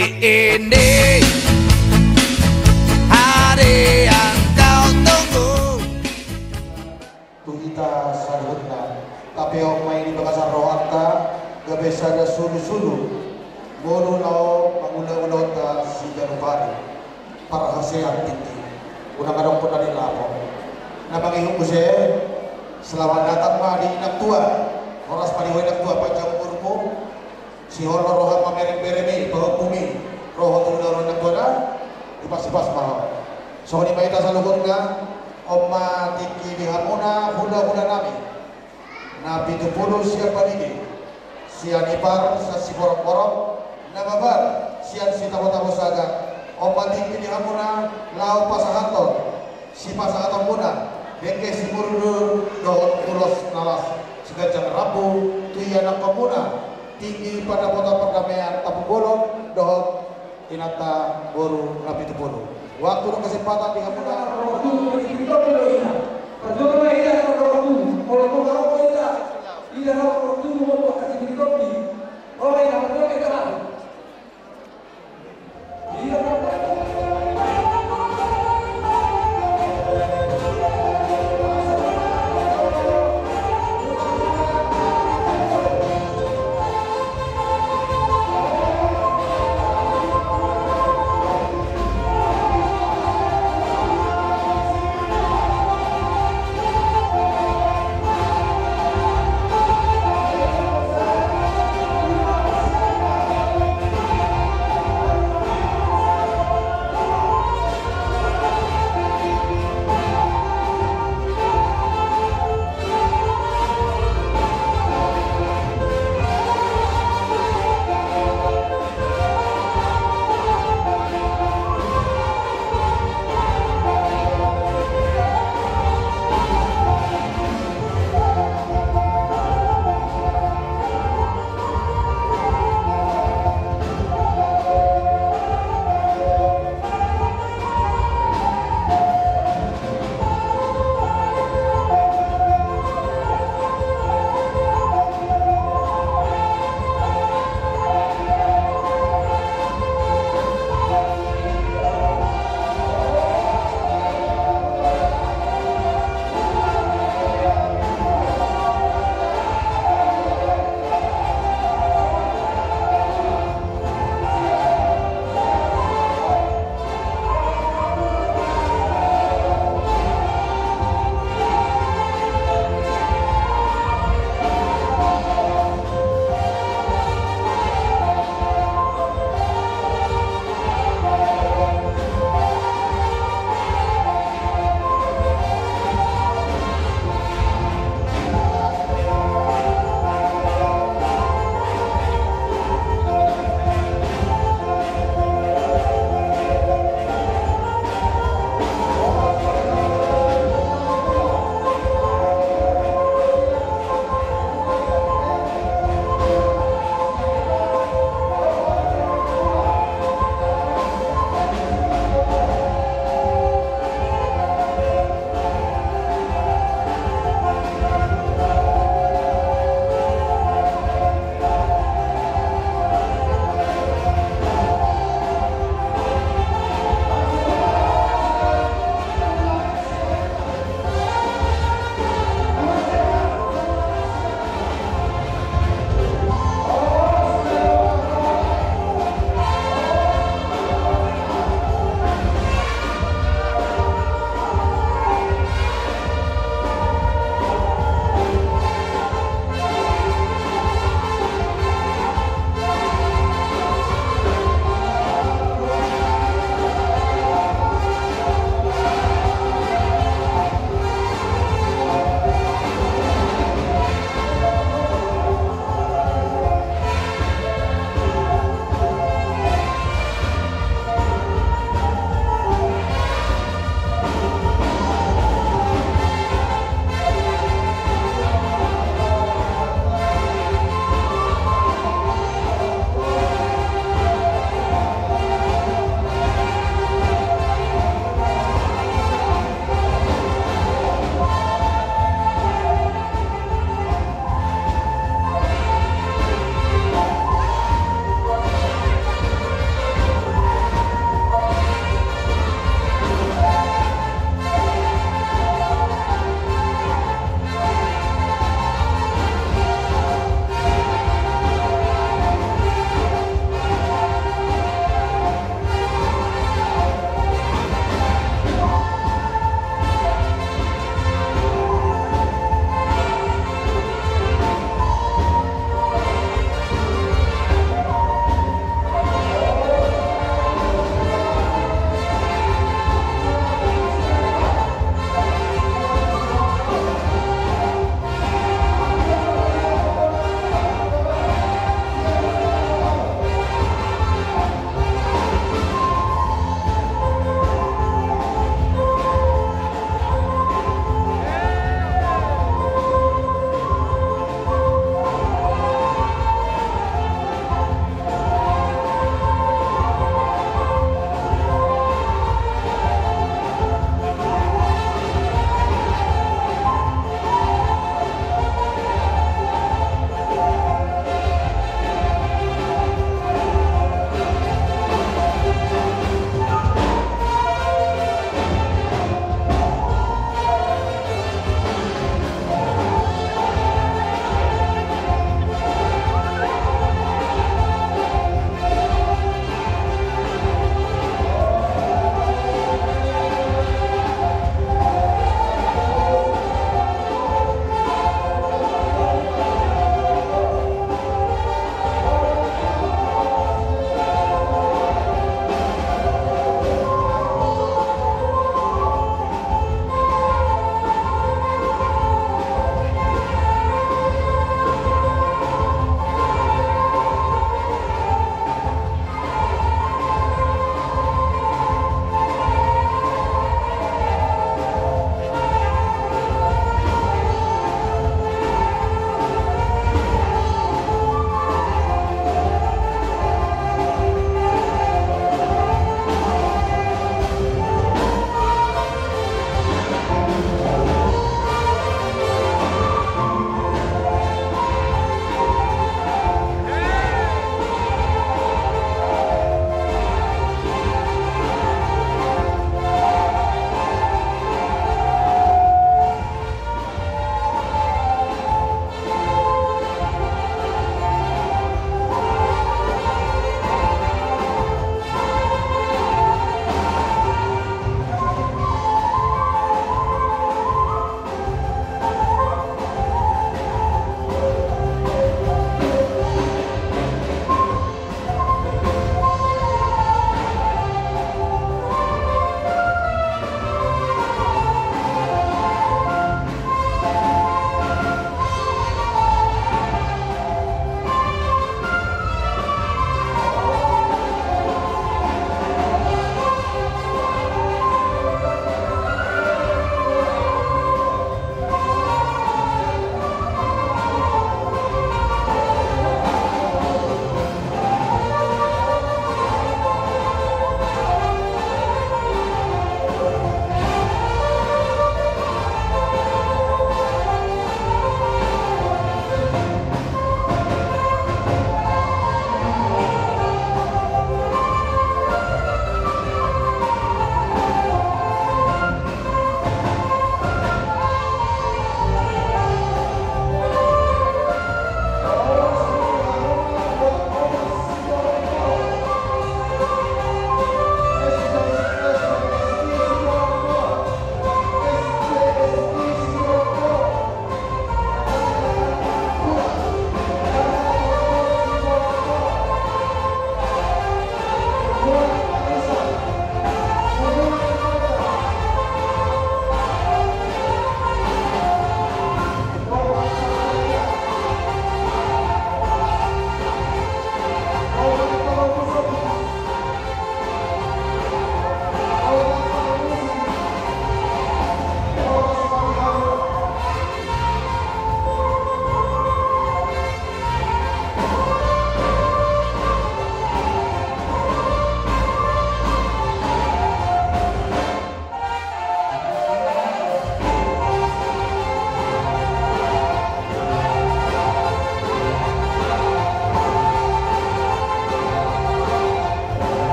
ini hari yang kau tunggu. Tu kita sarhutna, tapi omai di bakasan rohanta, gak bisa ada sulu-sulu. Bono nao manguna-una ta si Janupari, para hasil tinggi. Unang kadang pun dari lapo. Napangihong ko siya, selamat datang ma di inak tua. Oras panihoy inak tua, panjang umur mo. Si Horno roha pamereng-meremi, pahupumi. Roho tularo inak tua na, ipas-ipas mahal. So ni maita sa lugon nga, Oma tiki di hamuna hula-hula nami. Nabi tupulo siya panigi. Siya nipar sa si borok-borok. Nababar siya si tabo-tabo saga. Oma tiki di hamuna lau pasahaton. Si pasahaton muna. Bengke si murdur dohon ulos nalas. Segajang rabu tuya ng pamuna. Tinggi pada kota perdamaian tapu bolong dohon tinata boru Nabi tupulo. Waktu ng kesempatan di hamuna.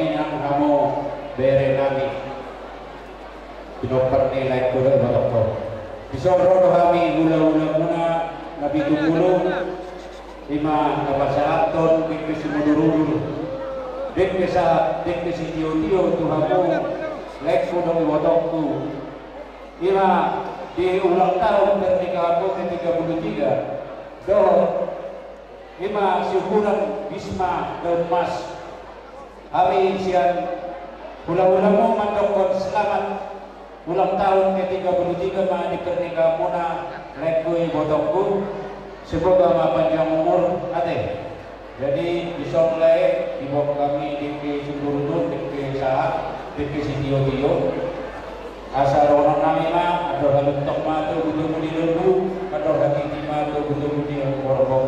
soni yang kamu bere kami pinokar nilai kuda batokko bisoro kami gula-gula muna nabi tungulu lima kapasaton dik kesimudurulu dik kesitio-tio tuhamu lek kuda batokku lima di ulang tahun pernikahanku ke-33 lima syukuran Bisma dan Mas hari siang ulang-ulangmu mandokon selamat ulang tahun ke-33 ma di pernikahan muna lekui botokku semoga panjang umur ate jadi bisa mulai dibawa kami di Sumburutun di Sahat di Sitio-tio asal orang nami ma ada halutok ma tu butuh di dulu ada hakiki ma tu butuh di korbo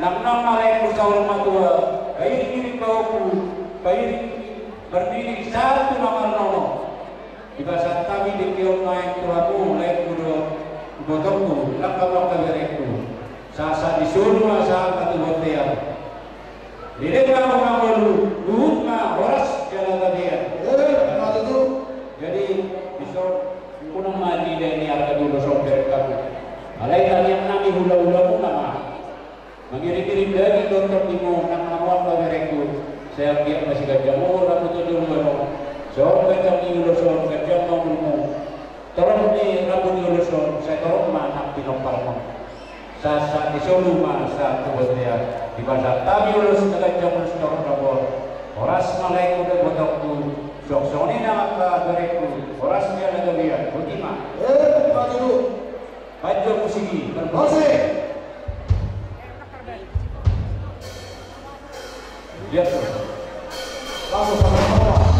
nang malai musawal ma tu bayi diri kau bayi berdiri satu nama nono di bahasa kami di kiong main tuaku mulai kudo botokku lakabang kagerekku sasa disuruh masa katu hotel di depan orang baru luhut ma horas jalan tadian jadi bisa kunang mati dan ini harga dulu sopir kamu alai tanya nami hula-hula pun nama mengirim-kirim dari dokter timu nang namuan kagerekku saya kira masih gajah umur aku tuh dulu seorang gajah niulo seorang gajah ngomongmu terus nih rambut niulo saya terus manak di nompalmu sasa di solu masa kebetulan di pasar tapi ulus gajah ulus terus nabor oras malaiku dan botokku sok-sok ini nama kagerekku oras dia ada lihat butima Pak dulu baju musiki Masih lihat tuh langsung sama-sama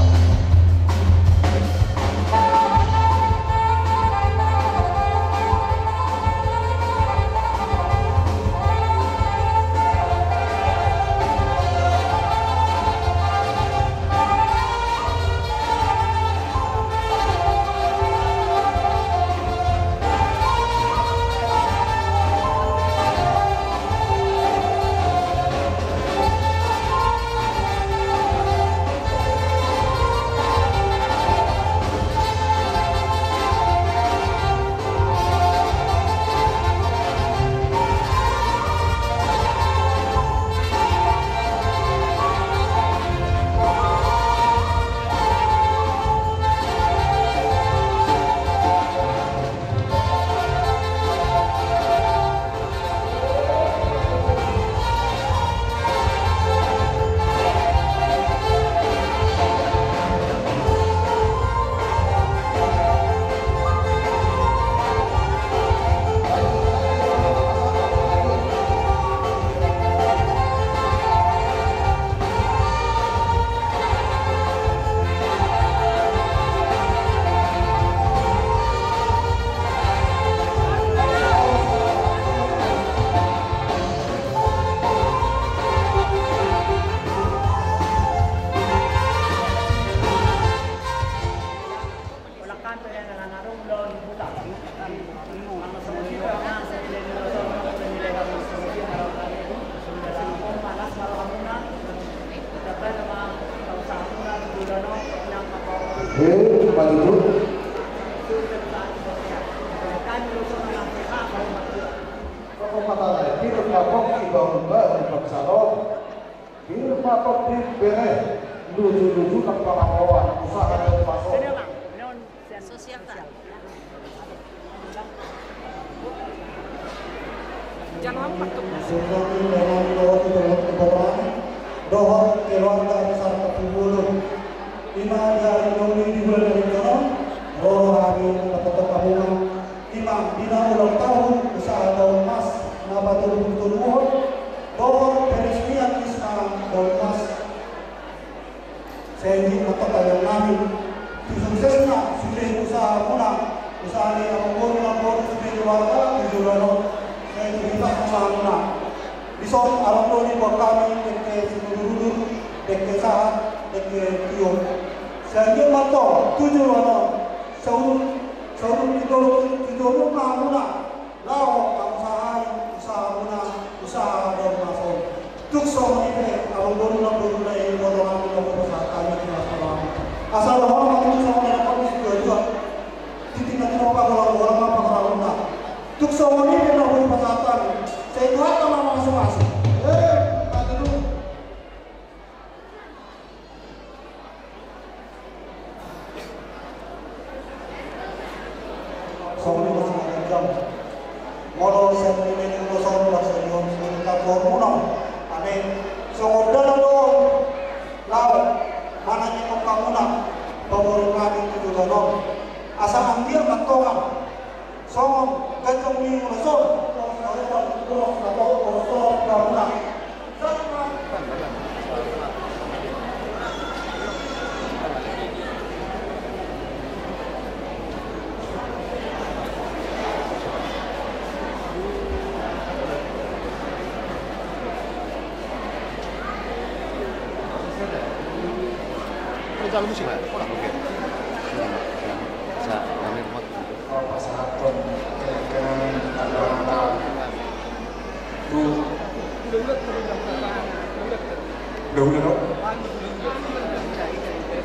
tukso ini abang baru ini motor aku mau pesatan ini asal orang mau tukso ini aku juga ditinggal apa orang apa kalau nak tukso ini mau pesatan saya buat sama masing-masing ada dulu soalnya masih jam modal saya ini kalau soalnya masih jam kita hormonal amin soalnya dong lawan mananya kau kamu nak bawa kami itu dong asal ambil matongan soal kacau ni masuk atau kamu nak jalan musik lah. Oke. Bisa kami remote. Oh, pasangan keren ada udah.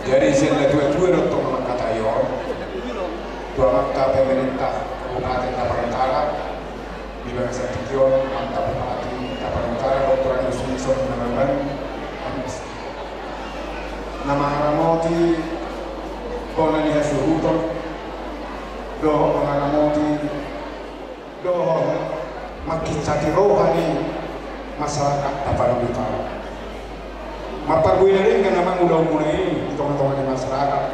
Jadi sila dua-dua untuk mengkata yo, dua makta pemerintah Kabupaten Tapanuli, di Bangsa Tikion, makta Bupati Tapanuli, Dr. Agus Wilson Namaban, nama Haramoti, Bonani Hasuruton, doh Haramoti, doh makicati rohani masyarakat Tapanuli Utara. Mapagui na rin ka naman mula ini itong-itong ng masyarakat.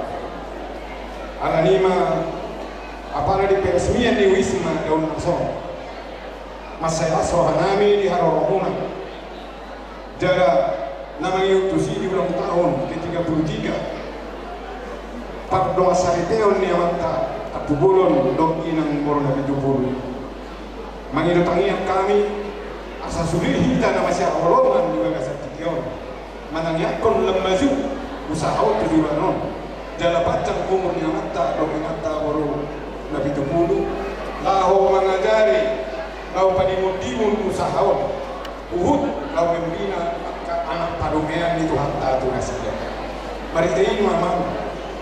Alanima, apala di peresmian di Wisma daun nason. Masaya sohan namin di Harorokuna. Jada namang iutusi di ulang tahun ke-33. Pagdoa sariteon ni Amanta Tapubulon dong inang Corona 70. Manginutangian kami asa sulihin kita na masya kolongan di Bangsa Tikion. Manangyakon lemaju usaha itu non jala pacang umur nyamata dong mata baru nabi tumulu laho mengajari lau padimun usaha uhud lau membina anak padumean itu hatta tu nasinya mari ini mamam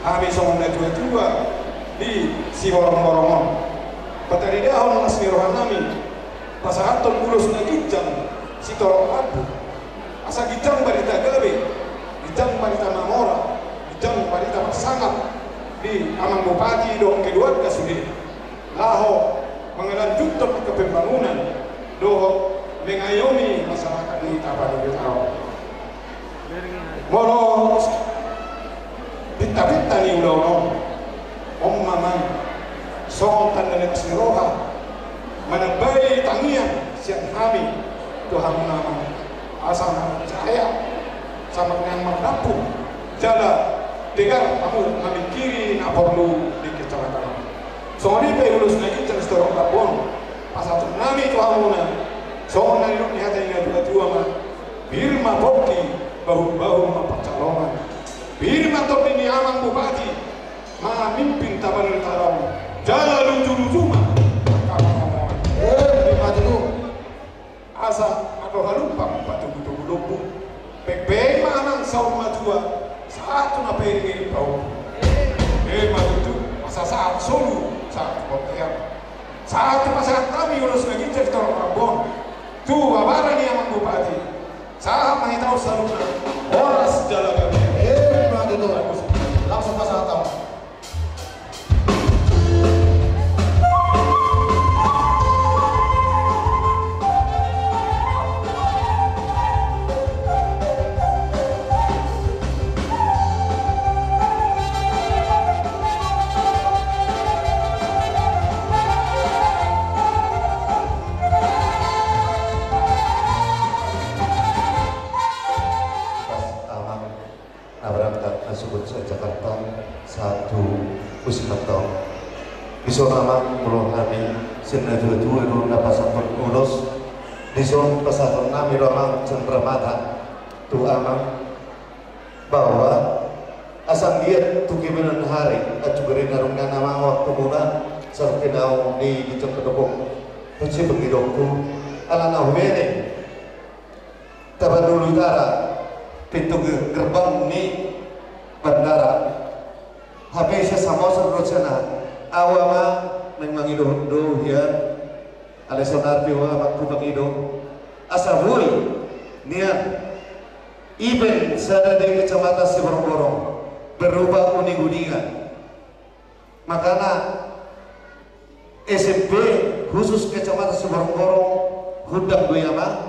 kami songon jua di si horong-horongon patari dahon nasmi rohanami pasahaton bulus na gijang si torong abu asa gijang barita gabe, gijang barita mamora, gijang barita masangat di amang bupati do keluarga sudah laho mengelanjutkan ke pembangunan do mengayomi masyarakat di Tapanuli Utara. Molo pita-pita ni ulo mamang song tanda siroha manabai tangian siang kami Tuhan nama asal cahaya sama dengan mampu jala dengar kamu memikiri nak perlu di kecelakaan soalnya pe ulus lagi terus dorong kabon pasal tsunami itu hamuna soalnya hidup ni hati ingat dua mah birma boki bahu-bahu mapacalongan birma top ini amang bupati ma mimpin Tapanuli Utara jala lucu-lucu mah birma dulu asa atau halumpang batu-batu pepe manang saur majua satu na pengen bau matu masa saat solu saat kopiah saat masyarakat kami urus lagi cerita Rabon tuh abaran yang bupati saham mahi tahu saluna oras jalan matu tuh langsung masyarakat tahu Jakarta satu Usmatong bisa namang melohani sena dua-dua itu napasan berkulus dison pesaton nami ramang cenderamata tu amang bahwa asam dia tu kimenan hari acugerin narungna nama waktu muna sarti nau ni dicek kedepok tuci bengidokku ala nau mene Tapanuli Utara pintu gerbang ni bandara habis sama serocana awama memang ido ya alesonar piwa waktu bangido asabul niat event sada di kecamatan Siborong berubah uning-uningan makanya SMP khusus kecamatan Siborong hudang goyama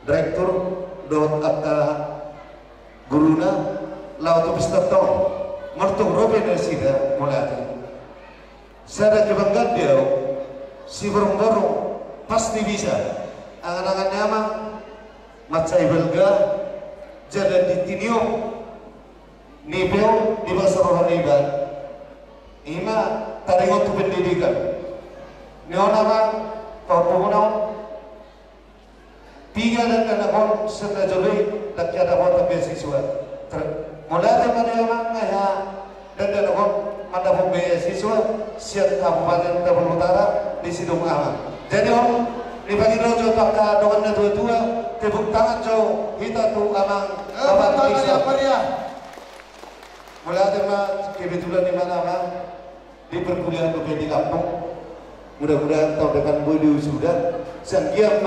direktur dot akka guruna lautu pistatong martung robe sida mulai sada kebanggaan dia si borong pasti bisa angan-angan nyamang macai belga jalan di tinio nibel di masa rohaniban ima taringot pendidikan neonamang paupunau tiga dan anak serta joloi tak ada buat beasiswa. Mulai dari mana ya dan anak ada buat beasiswa siap Kabupaten Tabun Utara di Sidung Aman. Jadi di bagi rojo tak ada dengan dua tepuk tangan jauh kita tu amang kabar Islam. Mulai dari mana kebetulan di mana di perkuliahan di kampung. Mudah-mudahan tahun depan boleh sudah sangkiam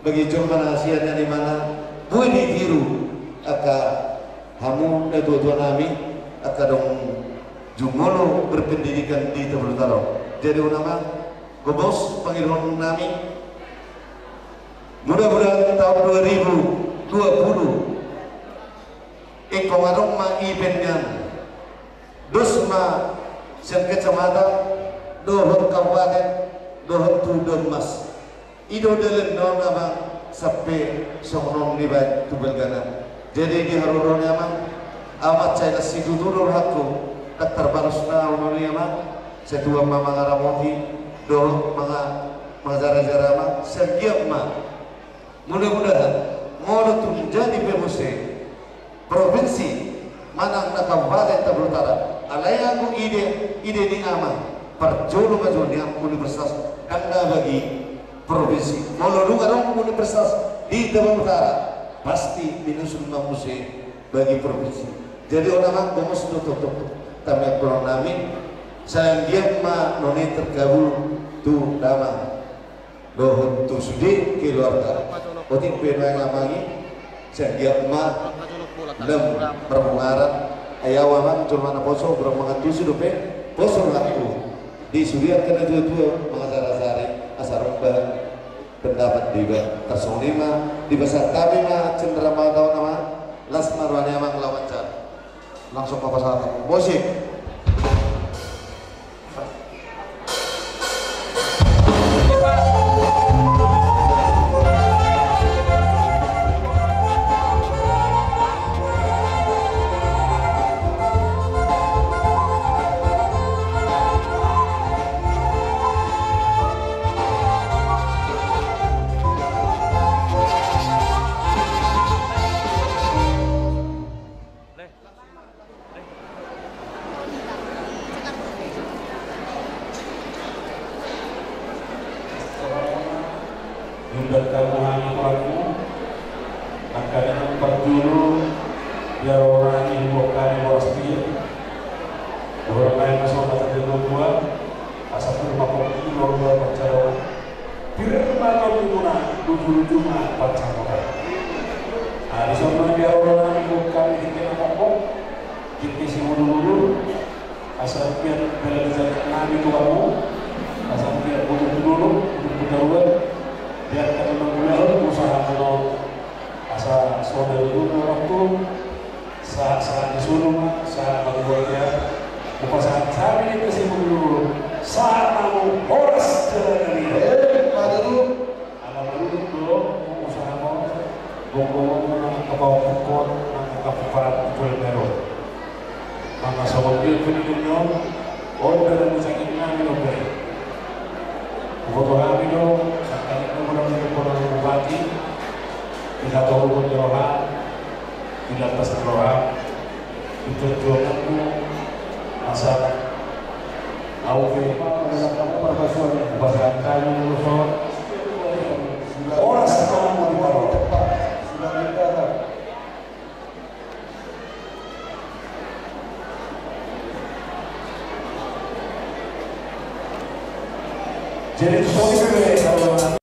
bagi Jerman Asianya di mana boleh ditiru aka hamu dan tua-tua nami aka dong jumolo berpendidikan di Tabun Utara. Jadi nama gobos panggilan nami mudah-mudahan tahun 2020 ikomarong ma-eventnya dosma sen kecamatan dohon kabupaten dohon tudon mas ido delen non nama sampai songong di bawah tubelgana. Jadi di haruron nama amat saya situ turun hakku tak terbalas na unoni nama setua mama ngaramohi do mga jara-jara ma segiap ma mudah-mudahan mau tu jadi pemuse provinsi mana nak kabupaten Tabun Utara alayaku ide ni ama perjolo maju ni universitas kanda bagi provinsi mau dong universitas di Tabun Utara pasti minus 5 musim bagi provinsi. Jadi orang bomus tutup tamek kurang namin sayang dia ma noni tergabung tu nama dohon tu sudi keluarga otik pena ngamangi sayang dia ma lem berpengaran ayawaman cuma poso bermangan tu sudupe poso laku di suriat kena tua mengasar-asari asarumba pendapat juga tersonima di besar kami mah cenderamah tahun nama las marwani amang lawancar langsung ke pasar musik Yunda kabuhan pelaku akan perjuru biar orang ini bukan pasti orang lain masuk kata dua asal rumah kopi luar pacaran tidak kembali guna dulu cuma pacaran di sana biar orang ini bukan dikira ngomong kita si dulu asal biar bela jadi nabi tuamu asal biar butuh dulu untuk biar kita mengulang usaha menolong asal saudara dulu waktu saat disuruh saat menguatnya bukan saat cari itu sih dulu saat mau horas jalan ini dulu usaha mau ngomong ke bawah pukul ke para pukul baru maka sobat dia penduduknya order dan sakit kami oke bukan kami dong orang bupati tidak tahu berdoa tidak pasti doa itu doaku asal awal kamu perbasuhan bahkan kamu orang sekarang mau dibawa Jadi sorry kalau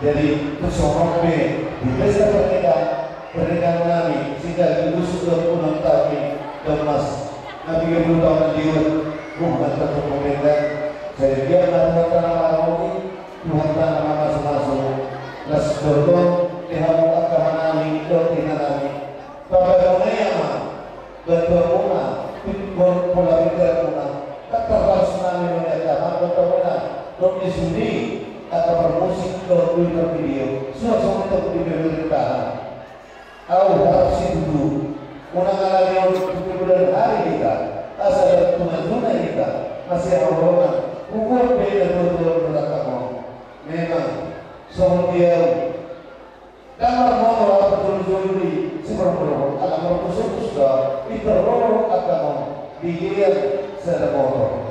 Jadi tersorong di pesta pernikahan kami sehingga dulu sudah 6 tahun Mas Nabi 30 tahun diut bukan tetap pemerintah saya dia melakukan nama Tuhan nama masuk-masuk las dorong dihamu agama nami dotina nami pagkakuna yama berdoa pitbon pola pikir muna katarlas nami menyataan berdoa dong disudi atau bermusik kalau video semua itu video tahan au harus dulu menangani kemudian hari kita asal tuna kita masih rombongan ukur beda betul belakang memang dia kamar mau betul-betul di seberapa alam berkusuk sudah diteror agama dia serba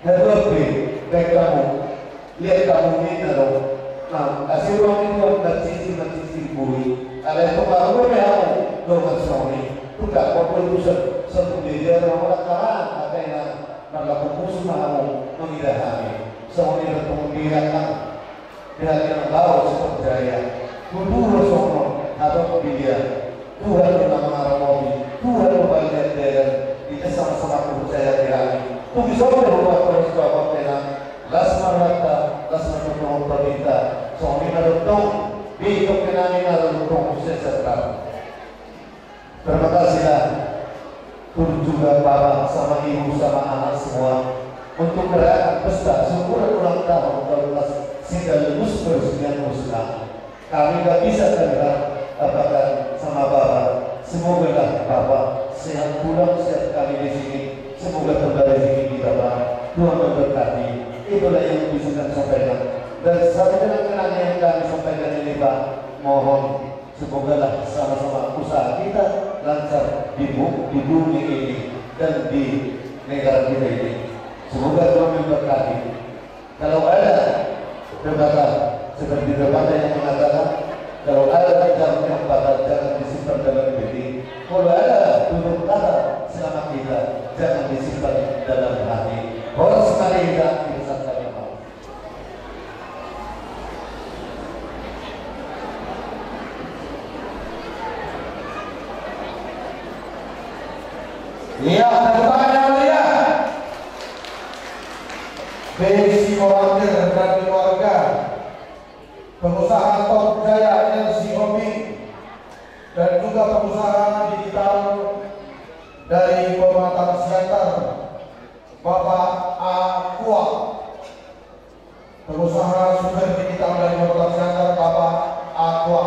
terlebih baik kamu lihat kamu ini loh nah asal orang itu dan sisi bui ada yang pengaruh yang doang suami tidak perlu satu dia orang kalah ada yang melakukan musuh mengidahami suami dan pengembiran dengan yang bawa seperti daya kudu sono atau dia Tuhan menang marawi Tuhan membalikkan dia kita sama-sama percaya diri tu bisa berubah terus bapak tenang lasmarata perminta suami nadotong di kepenani nadotong sesekar terima kasihlah turun juga bapak sama ibu sama anak semua untuk merayakan pesta syukur ulang tahun ke-12 sekaligus peresmian Muslim. Kami tidak bisa terlihat apakah sama bapak. Semoga lah bapak sehat pulang sehat kali di sini. Semoga kembali rezeki kita Pak. Tuhan memberkati. Itulah yang bisa kami sampaikan. Dan satu kenangan yang kami sampaikan ini Pak, mohon semoga lah sama-sama usaha kita lancar di bumi ini dan di negara kita ini. Semoga Tuhan memberkati. Kalau ada pepatah seperti pepatah yang mengatakan kalau ada jam yang patah jangan disimpan dalam hati. Kalau ada tutur kata selama kita jangan disimpan dalam hati. Orang sekali tidak bisa kami mau. Iya, tepuk tangan yang mulia. Besi Mawander dan keluarga, pengusaha top jaya LC Hobi, dan juga pengusaha digital dari Pematang Siantar, Bapak Aqua, pengusaha super digital dari Pematang Siantar, Bapak Aqua.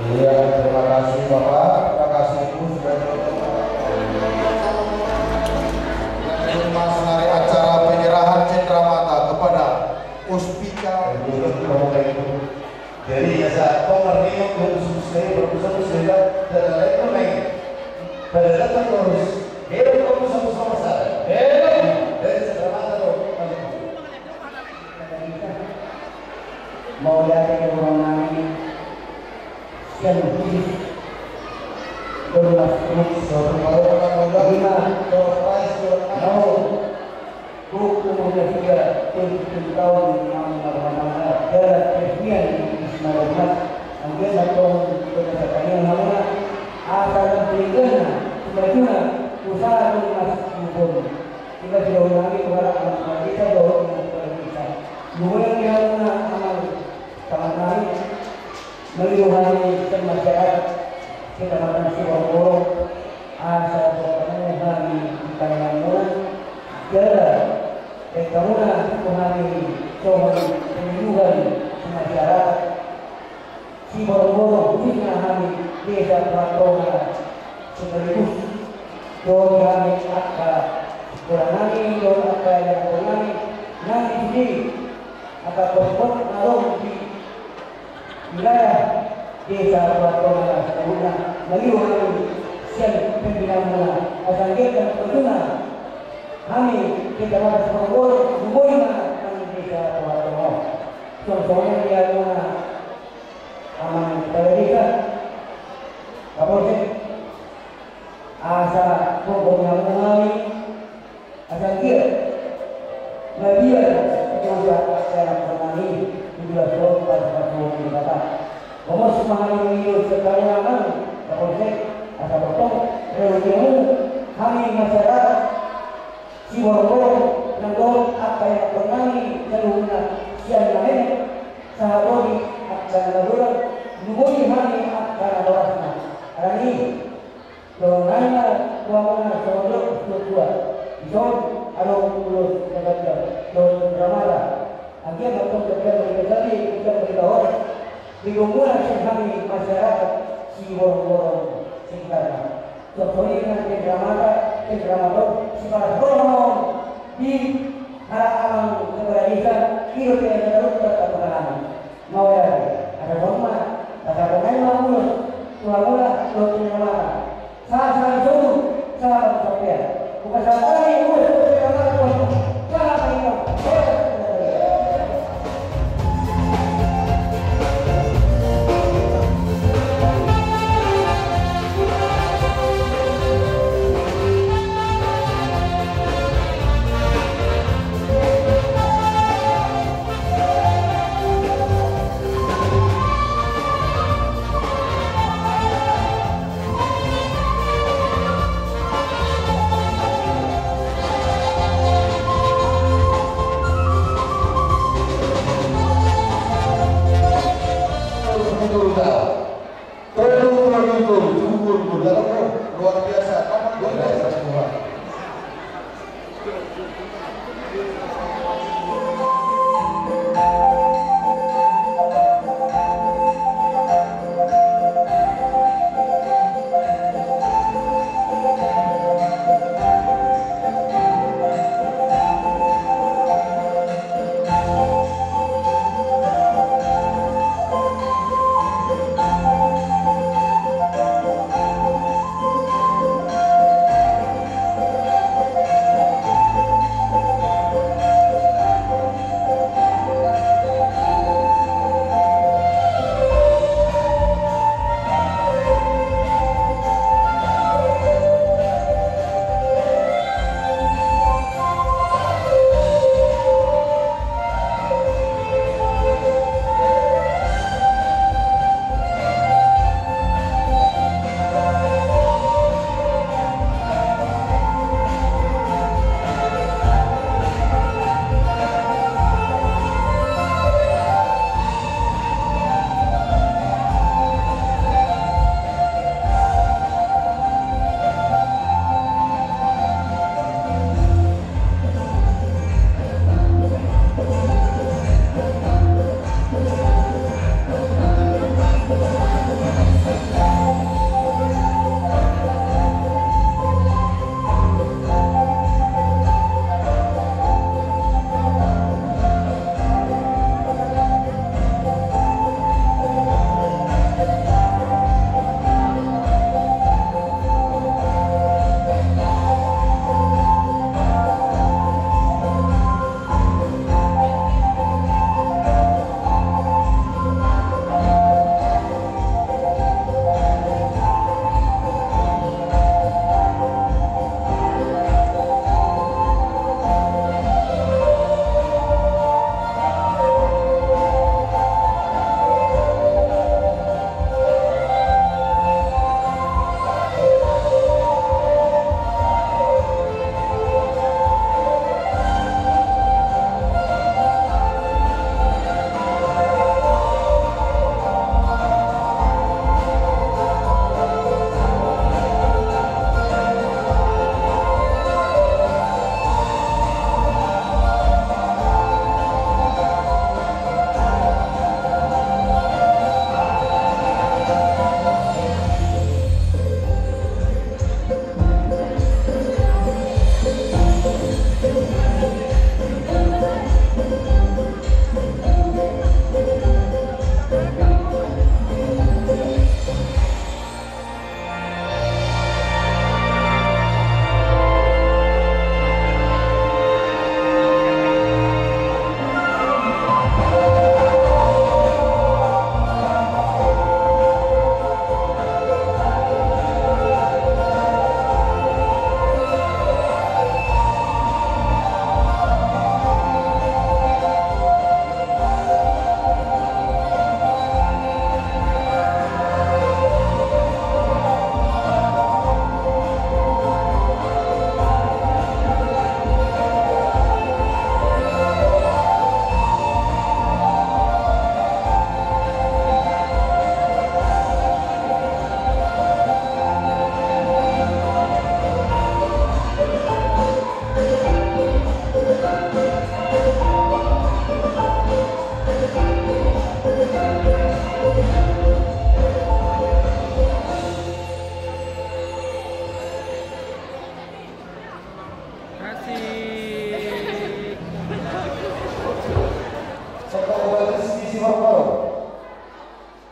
Iya, terima kasih Bapak, terima kasih Ibu sudah mengenai acara penyerahan cendramata kepada Uspika. Jadi ya saat pengertian berpusat-pusat dan lain-lain pada datang terus hidup kamu sama-sama saya dari cendramata mau lihat orang lain yang lebih berlas kemudian juga tahun yang dalam kebiasaan Ismail mungkin atau berdasarkan yang mana asal berikan sebaliknya usaha lunas hukum kita sudah ulangi kepada anak kita bahwa kita mulai yang amal sangat baik melihat masyarakat Kecamatan Siwagoro asal kami kita yang mulai jalan Kekamuna menghadiri coba penyuluhan masyarakat Siwagoro khususnya kami desa Pelatongan sekaligus doa kami akan kurang doa yang kurang nanti sendiri akan berbuat naruh di wilayah desa Pelatongan sebelumnya melihat siang pembinaan asal kita tentunya kami kita harus mengurus semuanya kami desa Pelatongan contohnya dia aman kita desa Kapolsek Como semangat itu sekarang Kapolsek atau potong religimu kami masyarakat Siborong nandol apa yang pernah jalurnya siang lain sahabodi akan laluran nungguin kami akan laluran hari donanya tuangnya sebelum kedua ison alo ulus negara don ramala agia betul betul berkali kita berdoa di gumula kami masyarakat Siborong singkatnya contohnya di ramala si para di harapan keberanian hidup yang terus berkembang. Mau ya, ada rumah, ada pemain mulus, tua mula, tua mula. Saat dulu, saat sampai, bukan saat ini mulus, saat ini. Luar biasa, luar biasa semua.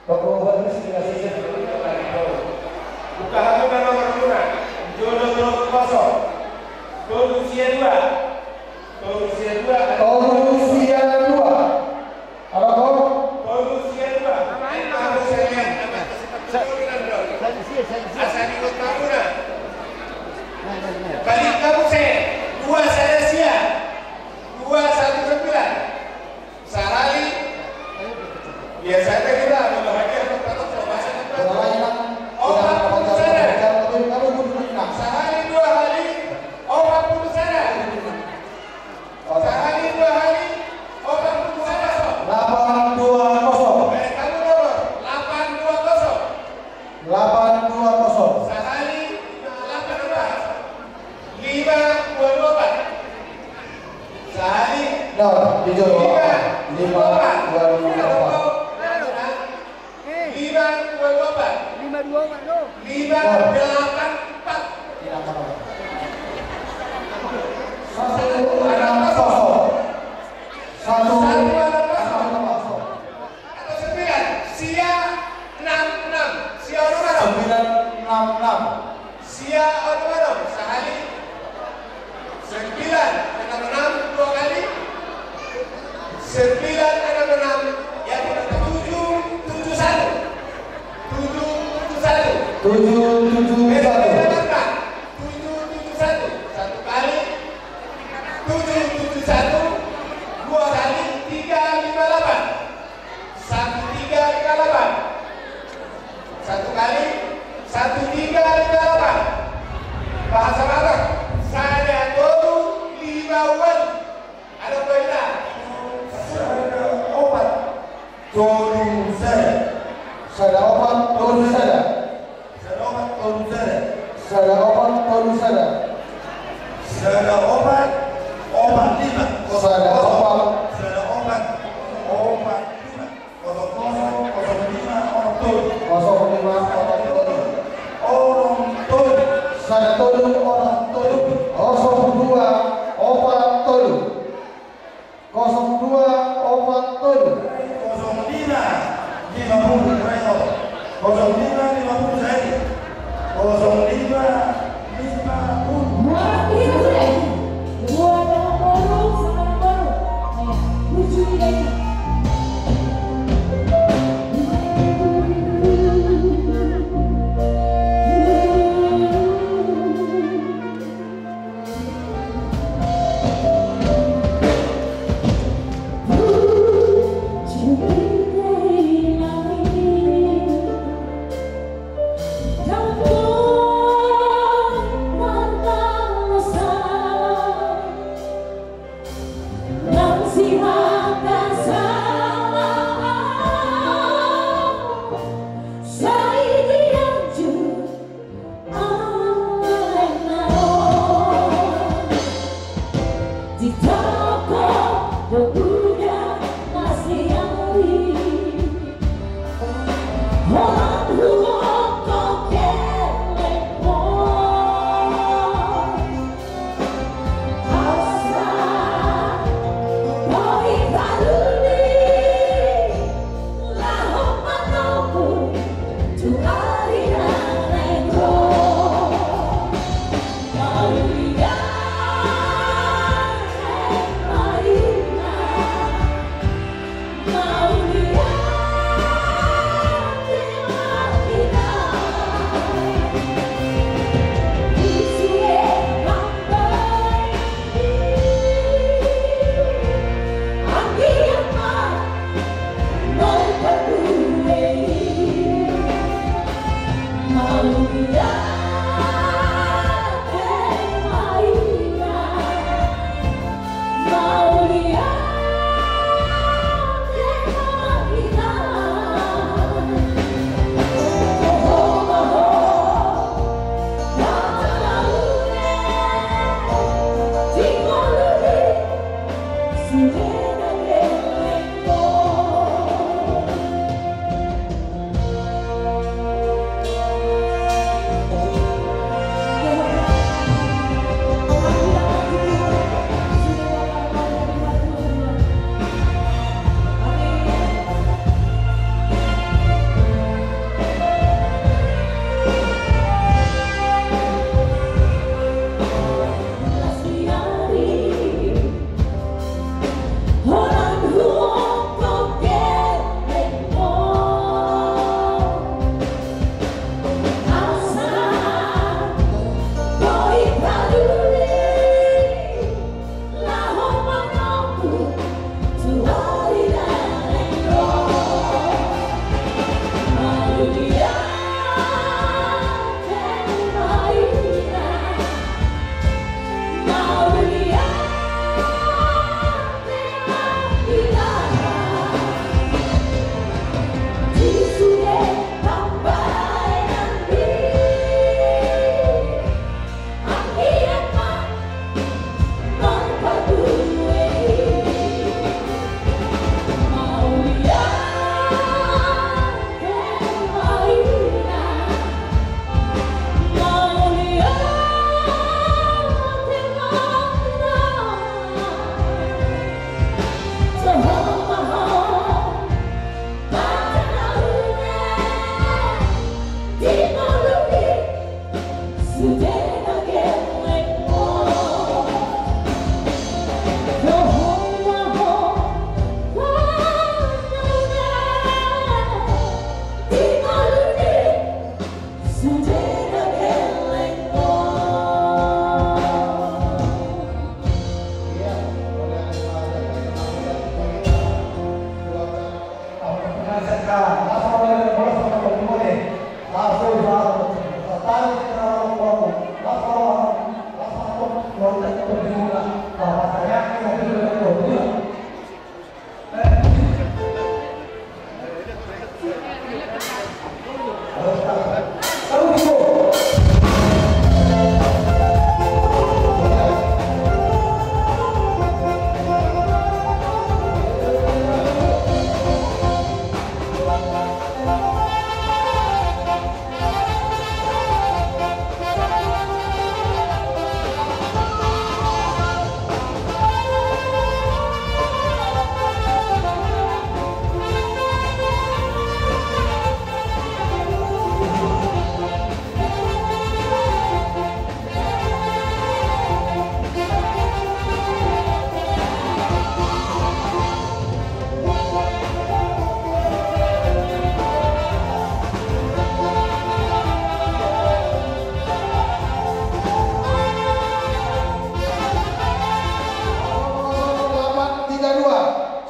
Toko bagus dikasih buka halukan nomor 5 Jodoh kosong Torusia 2 Torusia 2 apa kau? Torusia 2 Asani Uttamuna Balik kamu saya 2 saya sia 219 Sarali biasanya kita bahagia sehari 2 hari 40 sana sehari 2 hari 40 sana 820 kamu nomor 820 sehari 18 524 sehari jujur 1358 bahasa Arab saya dulu 5 wan ada benda saya obat tolong saya obat tolong saya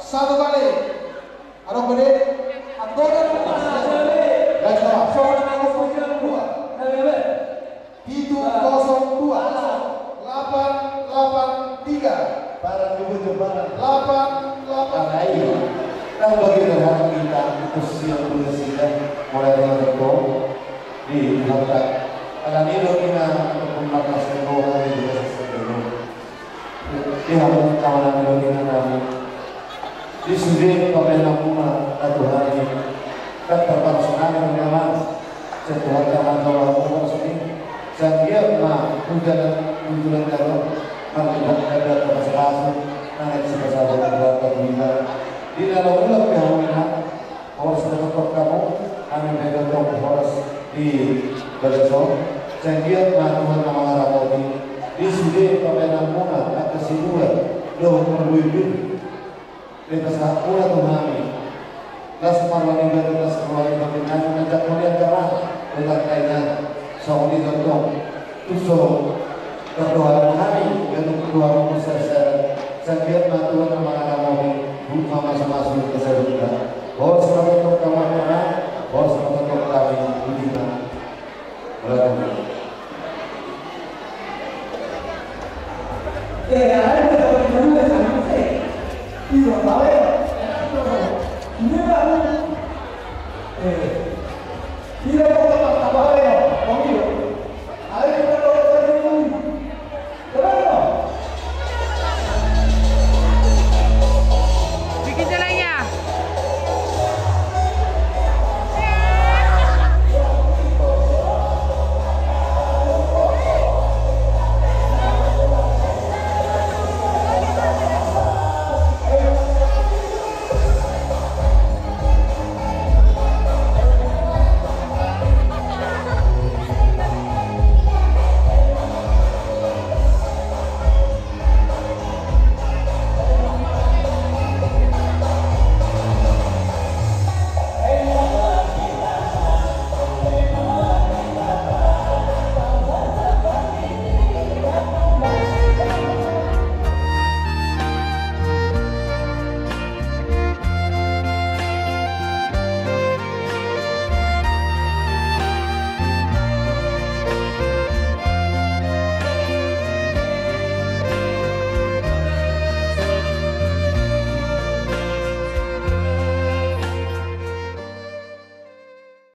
Satu kali. Ada beri. Anggota itu 02 883 para ibu jemaat 883. Dan bagi rekan kita itu siang bersihkan mulai dari di Hatta. Karena ini kita untuk memakai roh hari juga sebelum. Di hari kawanan kita kami di sini pemerintah Puma atau hari ini kan terpaksa menyaman setelah kawan kawan sini saya kunjungan kalau melakukan ada permasalahan naik sebesar berapa miliar di dalam ulang kehawinan harus tetap kamu kami megang harus di Baleso saya melakukan amalan tadi di sini pemerintah Puma atas sibuan loh perlu Lepas aku atau kami, kelas parwani dan kelas parwani dengan mengajak melihat darah dengan kaitan soal di contoh tuso berdoa kami dan berdoa musyawarah sakit matuan mengarah mobil buka masa-masa ke saya bahwa selamat untuk kamu bahwa selamat untuk kami budiman melakukan. Iya,